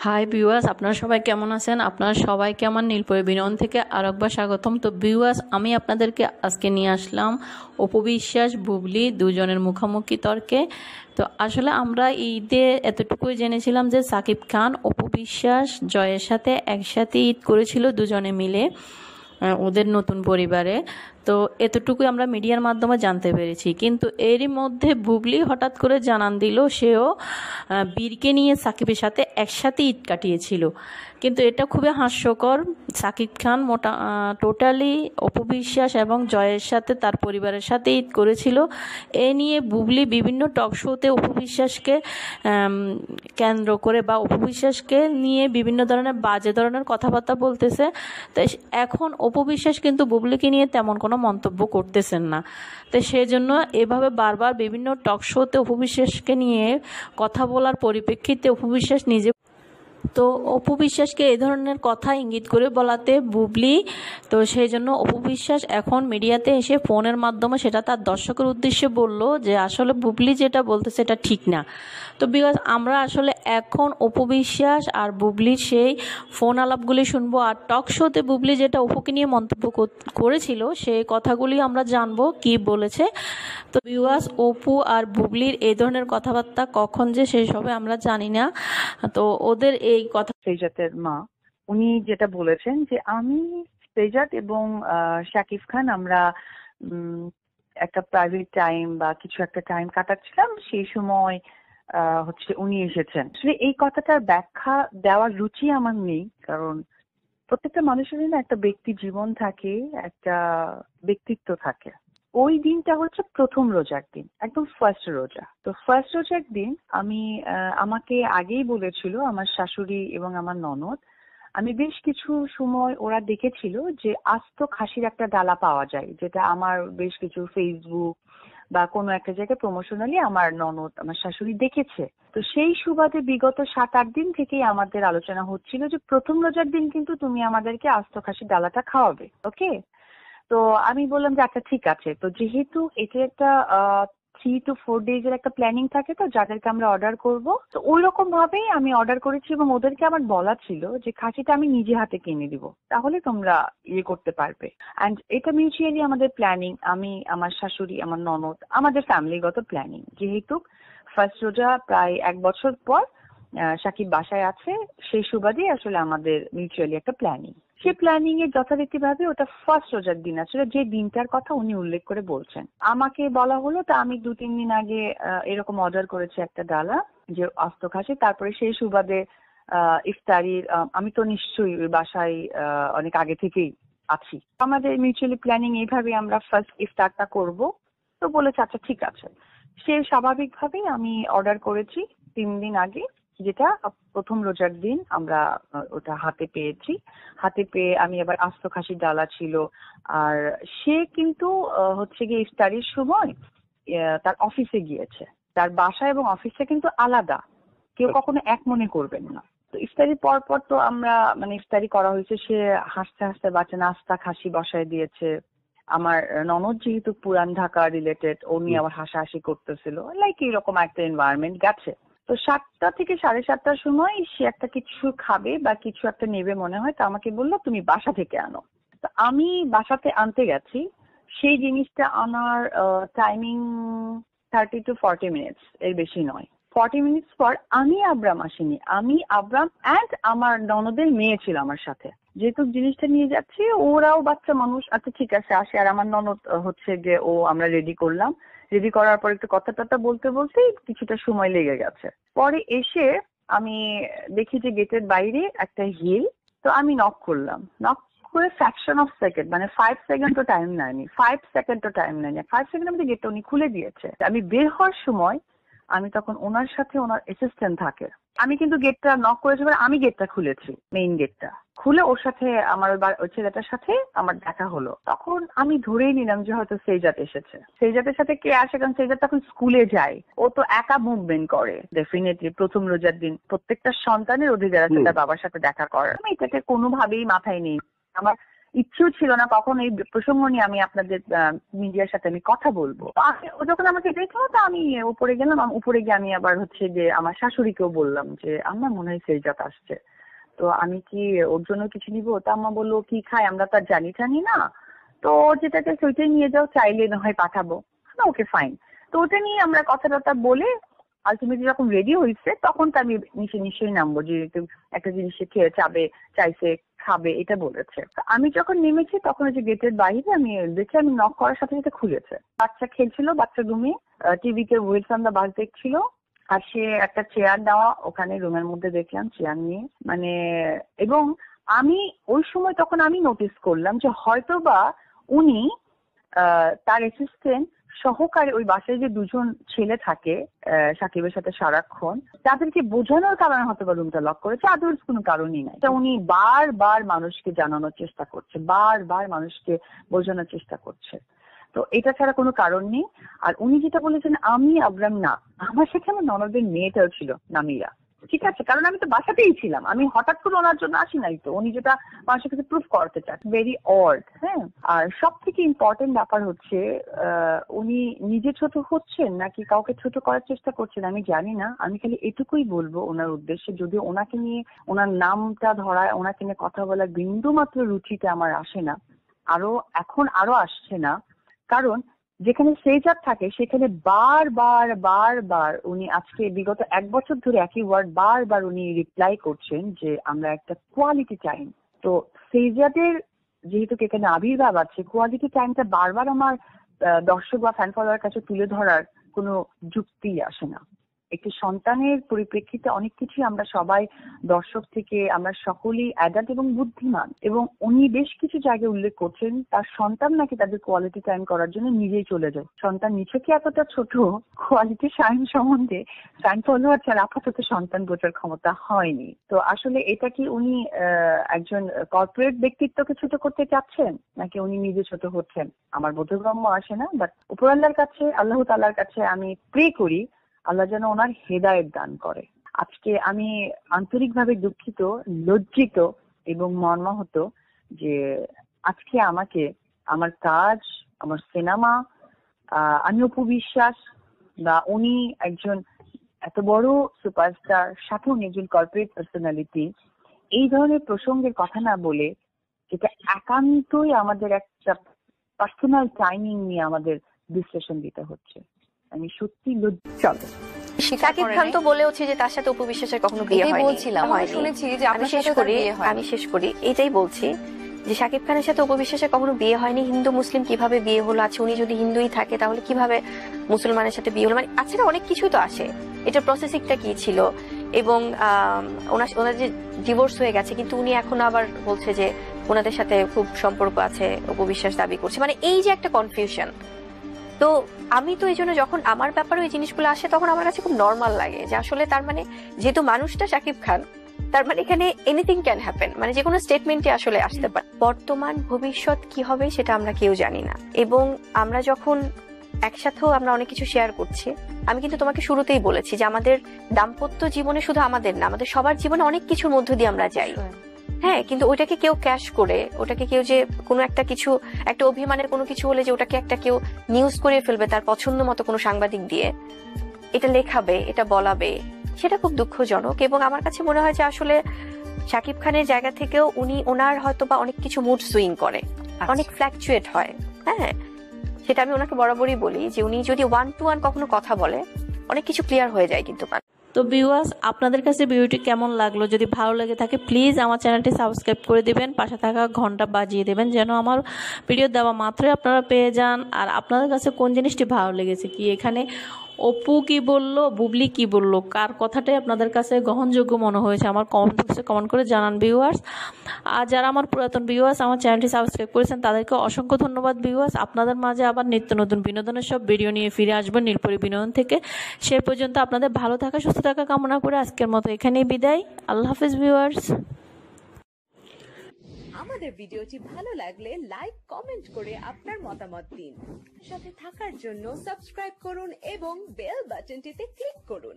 Hi viewers, আপনারা সবাই কেমন আছেন? আপনারা সবাইকে আমার নীলপরি বিনোদন থেকে আরেকবার স্বাগতম। তো ভিউয়ার্স, আমি আপনাদেরকে আজকে নিয়ে আসলাম অপু বিশ্বাস বুবলি দুজনের মুখোমুখি তর্কে। তো আসলে আমরা ঈদে এতটুকুই জেনেছিলাম যে সাকিব খান অপু বিশ্বাস জয়ের সাথে একসাথে ঈদ করেছিল দুজনে মিলে ওদের নতুন পরিবারে। তো এতটুকুই আমরা মিডিয়ার মাধ্যমে জানতে পেরেছি, কিন্তু এরই মধ্যে বুবলি হঠাৎ করে জানান দিল সেও বীরকে নিয়ে সাকিবের সাথে একসাথে ঈদ কাটিয়েছিল। কিন্তু এটা খুবই হাস্যকর। সাকিব খান টোটালি অপু বিশ্বাস এবং জয়ের সাথে তার পরিবারের সাথে ঈদ করেছিল। এ নিয়ে বুবলি বিভিন্ন টক শোতে অপু বিশ্বাসকে কেন্দ্র করে বা অপু বিশ্বাসকে নিয়ে বিভিন্ন ধরনের বাজে ধরনের কথাবার্তা বলতেছে। তো এখন অপু বিশ্বাস কিন্তু বুবলিকে নিয়ে তেমন কোনো মন্তব্য করতেছেন না। তো সেজন্য এভাবে বারবার বিভিন্ন টক শোতে অপু বিশ্বাসকে নিয়ে কথা বলার পরিপ্রেক্ষিতে অপু বিশ্বাস নিজে অপু বিশ্বাসকে এই ধরনের কথা ইঙ্গিত করে বলাতে বুবলি, তো সেই জন্য অপু বিশ্বাস এখন মিডিয়াতে এসে ফোনের মাধ্যমে সেটা তার দর্শকের উদ্দেশ্যে বলল যে আসলে বুবলি যেটা বলতেছে এটা ঠিক না। তো বিকজ আমরা আসলে এখন অপু বিশ্বাস আর বুবলির সেই ফোন আলাপগুলি শুনবো, আর টক শোতে বুবলি যেটা অপুকে নিয়ে মন্তব্য করেছিল সেই কথাগুলি আমরা জানবো কি বলেছে। তো ভিউয়ার্স, অপু আর বুবলির এই ধরনের কথাবার্তা কখন যে শেষ হবে আমরা জানি না। তো ওদের এই কথা, সেজাতের মা উনি যেটা বলেছেন যে আমি সেজাত এবং শাকিব খান আমরা একটা প্রাইভেট টাইম বা কিছু একটা টাইম কাটাচ্ছিলাম, সেই সময় হচ্ছে উনি এসেছেন। আসলে এই কথাটার ব্যাখ্যা দেওয়ার রুচি আমার নেই, কারণ প্রত্যেকটা মানুষেরই না একটা ব্যক্তি জীবন থাকে, একটা ব্যক্তিত্ব থাকে। ওই দিনটা হচ্ছে প্রথম রোজার দিন, একদম ফার্স্ট রোজা। তো ফার্স্ট রোজার দিন আমাকে আগেই বলেছিল আমার শাশুড়ি এবং আমার ননদ, আমি বেশ কিছু সময় ওরা দেখেছিল যে আস্ত খাসির একটা ডালা পাওয়া যায়, যেটা আমার বেশ কিছু ফেসবুক বা কোনো একটা জায়গায় প্রমোশনালি আমার ননদ আমার শাশুড়ি দেখেছে। তো সেই সুবাদে বিগত 7-8 দিন থেকেই আমাদের আলোচনা হচ্ছিল যে প্রথম রোজার দিন কিন্তু তুমি আমাদেরকে আস্ত খাসির ডালাটা খাওয়াবে, ওকে? তো আমি বললাম যে আচ্ছা ঠিক আছে। তো যেহেতু এটা একটা 3 to 4 days এর একটা প্ল্যানিং থাকে, তো যাদেরকে আমরা অর্ডার করব, তো ওই রকম ভাবেই আমি অর্ডার করেছি এবং ওদেরকে আমার বলা ছিল যে খাসিটা আমি নিজে হাতে কিনে দিব, তাহলে তোমরা ইয়ে করতে পারবে। অ্যান্ড এটা মিউচুয়ালি আমাদের প্ল্যানিং, আমি, আমার শাশুড়ি, আমার ননদ, আমাদের ফ্যামিলিগত প্ল্যানিং। যেহেতু ফার্স্ট রোজা প্রায় 1 বছর পর সাকিব বাসায় আছে, সেই সুবাদে আসলে আমাদের মিউচুয়ালি একটা প্ল্যানিং। সেই প্ল্যানিং এর যথারীতিভাবে ওটা ফার্স্ট রোজার দিন আসলে যে দিনটার কথা উনি উল্লেখ করে বলছেন। আমাকে বলা হলো, তা আমি 2-3 দিন আগে এরকম অর্ডার করেছি একটা ডালা যে আস্ত খাসি। তারপরে সেই সুবাদে ইফতারির আমি তো নিশ্চয়ই ওই বাসায় অনেক আগে থেকেই আছি। আমাদের মিউচুয়ালি প্ল্যানিং এইভাবে আমরা ফার্স্ট ইফতারটা করব। তো বলেছে আচ্ছা ঠিক আছে। সে স্বাভাবিকভাবেই আমি অর্ডার করেছি 3 দিন আগে, যেটা প্রথম রোজার দিন আমরা ওটা হাতে পেয়েছি। হাতে পেয়ে আমি আবার আস্ত খাসির ডালা ছিল। আর সে কিন্তু হচ্ছে গিয়ে ইফতারির সময় তার অফিসে গিয়েছে। তার বাসা এবং অফিসটা কিন্তু আলাদা, কেউ কখনো এক মনে করবেন না। তো ইফতারির পর পর তো আমরা ইফতারি করা হয়েছে, সে হাসতে হাসতে বাচ্চা নাস্তা খাসি বসায় দিয়েছে। আমার ননদ যেহেতু পুরান ঢাকা রিলেটেড, উনি আবার হাসাহাসি করতেছিল, লাইক এইরকম একটা এনভায়রনমেন্ট গেছে। তো 7টা থেকে 7:30টার সময় সে একটা কিছু খাবে বা কিছু একটা নেবে মনে হয়, তো আমাকে বললো তুমি বাসা থেকে আনো। তো আমি বাসাতে আনতে গেছি। সেই জিনিসটা আনার টাইমিং 30 to 40 মিনিটস, এর বেশি নয়। 40 মিনিটস পর আমি আব্রাম আসিনি, আমি আব্রাম অ্যান্ড আমার ননদের মেয়ে ছিল আমার সাথে। যেহেতু জিনিসটা নিয়ে যাচ্ছি, ওরাও বাচ্চা মানুষ, আচ্ছা ঠিক আছে আসে। আর আমার ননদ হচ্ছে যে আমরা রেডি করলাম। রেডি করার পর একটু কথা টথা বলতে বলতেই কিছুটা সময় লেগে গেছে। পরে এসে আমি দেখি যে গেটের বাইরে একটা হিল। তো আমি নক করলাম, নক করে ফ্র্যাকশন অফ সেকেন্ড, মানে 5 সেকেন্ডও টাইম নেয়নি, 5 সেকেন্ডও টাইম নেয়নি, 5 সেকেন্ডের মধ্যে গেটটা উনি খুলে দিয়েছে। আমি বের হওয়ার সময় আমি তখন ওনার সাথে ওনার অ্যাসিস্ট্যান্ট থাকে, আমি কিন্তু গেটটা নক করেছি, আমি গেটটা খুলেছি, মেইন গেটটা খুলে ওর সাথে আমার ওই ছেলেটার সাথে আমার দেখা হলো। তখন আমি ধরেই নিলাম যে হয়তো সেজাত এসেছে। সেজাতের সাথে কে আসে, কারণ সেজাত তখন স্কুলে যায়, ও তো একা মুভমেন্ট করে। ডেফিনেটলি প্রথম রোজার দিন প্রত্যেকটা সন্তানের অধিকার আছে তার বাবার সাথে দেখা করার। আমি এটাকে কোনোভাবেই মাথায় নেই। আমার ইচ্ছেও ছিল না কখন এই প্রসঙ্গ নিয়ে আমি আপনাদের মিডিয়ার সাথে আমি কথা বলবো। ও যখন আমাকে দেখলো তো আমি উপরে গেলাম, উপরে গিয়ে আমি আবার হচ্ছে যে আমার শাশুড়িকেও বললাম যে আমার মনে হয় সেজাত আসছে, তো আমি কি ওর জন্য কিছু নিবো? তা আম্মা বললো কি খায় আমরা তো আর জানি না, তো যেটাকে সেটাই নিয়ে যাও, চাইলে না হয় পাঠাবো। Okay fine. তো ওটা নিয়ে আমরা কথা বলে আলটিমেটলি যখন রেডি হয়েছে তখন তো আমি নিশ্চয়ই নামবো, যে একটা জিনিস খেয়ে চাইছে খাবে এটা বলেছে। আমি যখন নেমেছি তখন ওই যে গেটের বাইরে আমি দেখে আমি নক করার সাথে সাথে খুলেছে। বাচ্চা খেলছিল, বাচ্চা রুমে টিভিতে ওয়েলস অন দ্য বাস দেখছিল, আর সে একটা চেয়ার দেওয়া ওখানে রুমের মধ্যে দেখলাম চেয়ার নিয়ে, মানে এবং আমি ওই সময় তখন আমি নোটিস করলাম যে হয়তো বা উনি তার অ্যাসিস্ট্যান্ট সহকারে ওই বাসায় যে দুজন ছেলে থাকে সাকিবের সাথে সারাক্ষণ, তাদেরকে বোঝানোর কারণে হয়তো বা রুমটা লক করেছে, আদার্স কোনো কারণই নাই। তা উনি বারবার মানুষকে জানানোর চেষ্টা করছে, বারবার মানুষকে বোঝানোর চেষ্টা করছে, তো এটা ছাড়া কোনো কারণ নেই। আর উনি যেটা বলেছেন আমি আবরাম না, আমার সাথে আমার ননদের মেয়েটাও ছিল নামিরা, ঠিক আছে, কারণ আমি তো বাসাতেই ছিলাম, আমি হঠাৎ করে ওনার জন্য আসি নাই, তো উনি যেটা মানুষের কাছে প্রুফ করতে চান, ভেরি অড। হ্যাঁ, আর সব থেকে ইম্পর্টেন্ট ব্যাপার হচ্ছে উনি নিজে ছোট হচ্ছেন নাকি কাউকে ছোট করার চেষ্টা করছেন আমি জানি না, আমি খালি এটুকুই বলবো ওনার উদ্দেশ্যে, যদি ওনাকে নিয়ে ওনার নামটা ধরায় ওনাকে নিয়ে কথা বলার বিন্দু মাত্র রুচিতে আমার আসে না, এখন আরো আসছে না, কারণ যেখানে সেজাত থাকে সেখানে বারবার উনি আজকে বিগত 1 বছর ধরে একই ওয়ার্ড বারবার উনি রিপ্লাই করছেন যে আমরা একটা কোয়ালিটি টাইম। তো সেজাদের যেহেতু এখানে আবির্ভাব আছে, কোয়ালিটি টাইমটা বারবার আমার দর্শক বা ফ্যান ফলোয়ার কাছে তুলে ধরার কোনো যুক্তি আসে না। একটি সন্তানের পরিপ্রেক্ষিতে অনেক কিছুই আমরা সবাই দর্শক থেকে আমরা সকলেই অ্যাডাল্ট এবং বুদ্ধিমান, এবং উনি বেশ কিছু জায়গায় উল্লেখ করছেন তার সন্তান নাকি তাদের কোয়ালিটি টাইম করার জন্য নিজেই চলে যায়। সন্তান নিছকে এতটা ছোট, কোয়ালিটি টাইম সম্বন্ধে ফ্যান ফলোয়ার ছাড়া আপাতত সন্তান বোঝার ক্ষমতা হয়নি। তো আসলে এটা কি উনি একজন কর্পোরেট ব্যক্তিত্বকে ছোট করতে চাচ্ছেন নাকি উনি নিজে ছোট হচ্ছেন আমার বোধগম্য আসে না। বাট উপর আল্লাহর কাছে, আল্লাহ তাআলার কাছে আমি প্রে করি আল্লাহ যেন ওনার হেদায়েত দান করে। আজকে আমি আন্তরিকভাবে দুঃখিত, লজ্জিত এবং মর্মাহত যে আজকে আমাকে আমার কাজ, আমার সিনেমা, আমি অপু বিশ্বাস বা উনি একজন এত বড় সুপারস্টার, সাথে উনি একজন কর্পোরেট পার্সোনালিটি, এই ধরনের প্রসঙ্গের কথা না বলে, যেটা একান্তই আমাদের একটা পার্সোনাল টাইমিং নিয়ে আমাদের বিশ্লেষণ দিতে হচ্ছে, আমি সত্যি লজ্জিত। শাকিব খান তো বলেওছে যে তার সাথে অপু বিশ্বাসের কখনো বিয়ে হয়নি, বলছিলাম শুনেছি যে আমি শেষ করি এটাই বলছি যে শাকিব খানের সাথে অপু বিশ্বাসের কখনো বিয়ে হয়নি। হিন্দু মুসলিম কিভাবে বিয়ে হলো? আছে উনি যদি হিন্দুই থাকে তাহলে কিভাবে মুসলমানের সাথে বিয়ে হলো? মানে আছে না, অনেক কিছুই তো আসে, এটার প্রসেসিংটা কি ছিল, এবং ওনার যে ডিভোর্স হয়ে গেছে কিন্তু উনি এখন আবার বলছে যে ওনাদের সাথে খুব সম্পর্ক আছে, অপু বিশ্বাস দাবি করছে, মানে এই যে একটা কনফিউশন। তো আমি তো এই জন্য যখন আমার ব্যাপারে ওই জিনিসগুলো আসে তখন আমার কাছে খুব নর্মাল লাগে যে আসলে তার মানে যেহেতু মানুষটা শাকিব খান, তার মানে এখানে এনিথিং ক্যান হ্যাপেন, মানে যে কোনো স্টেটমেন্টই আসলে আসতে পারে। বর্তমান ভবিষ্যৎ কি হবে সেটা আমরা কেউ জানি না, এবং আমরা যখন একসাথেও আমরা অনেক কিছু শেয়ার করছি, আমি কিন্তু তোমাকে শুরুতেই বলেছি যে আমাদের দাম্পত্য জীবনে শুধু আমাদের না, আমাদের সবার জীবনে অনেক কিছুর মধ্য দিয়ে আমরা যাই। হ্যাঁ, কিন্তু ওটাকে কেউ ক্যাশ করে, ওটাকে কেউ যে কোনো একটা কিছু, একটা অভিমানের কোনো কিছু হলে যে ওটাকে একটা কেউ নিউজ করে ফেলবে তার পছন্দ মতো কোনো সাংবাদিক দিয়ে, এটা লেখাবে, এটা বলাবে, সেটা খুব দুঃখজনক। এবং আমার কাছে মনে হয় যে আসলে শাকিব খানের জায়গা থেকেও ওনার হয়তো বা অনেক কিছু মুড সুইং করে, অনেক ফ্ল্যাকচুয়েট হয়। হ্যাঁ, সেটা আমি ওনাকে বরাবরই বলি যে উনি যদি 1 to 1 কখনো কথা বলে অনেক কিছু ক্লিয়ার হয়ে যায়। কিন্তু তো ভিউয়ার্স, আপনাদের কাছে ভিডিওটি কেমন লাগলো? যদি ভালো লেগে থাকে প্লিজ আমার চ্যানেলটি সাবস্ক্রাইব করে দিবেন, পাশে থাকা ঘন্টা বাজিয়ে দেবেন যেন আমার ভিডিও দেওয়া মাত্রই আপনারা পেয়ে যান। আর আপনাদের কাছে কোন জিনিসটি ভালো লেগেছে, কি এখানে অপু কি বলল, বুবলি কি বলল, কার কথাটাই আপনাদের কাছে গ্রহণযোগ্য মনে হয়েছে আমার কমেন্ট বক্সে কমেন্ট করে জানান ভিউয়ার্স। আর যারা আমার পুরাতন ভিউয়ার্স আমার চ্যানেলটি সাবস্ক্রাইব করেছেন তাদেরকে অসংখ্য ধন্যবাদ ভিউয়ার্স। আপনাদের মাঝে আবার নিত্য নতুন বিনোদনের সব ভিডিও নিয়ে ফিরে আসবেন নীলপরী বিনোদন থেকে। সে পর্যন্ত আপনাদের ভালো থাকা, সুস্থ থাকা কামনা করে আজকের মতো এখানেই বিদায়। আল্লাহ হাফেজ ভিউয়ার্স। আমাদের ভিডিওটি ভালো লাগলে লাইক, কমেন্ট করে আপনার মতামত দিন। সাথে থাকার জন্য সাবস্ক্রাইব করুন এবং বেল বাটনটিতে ক্লিক করুন।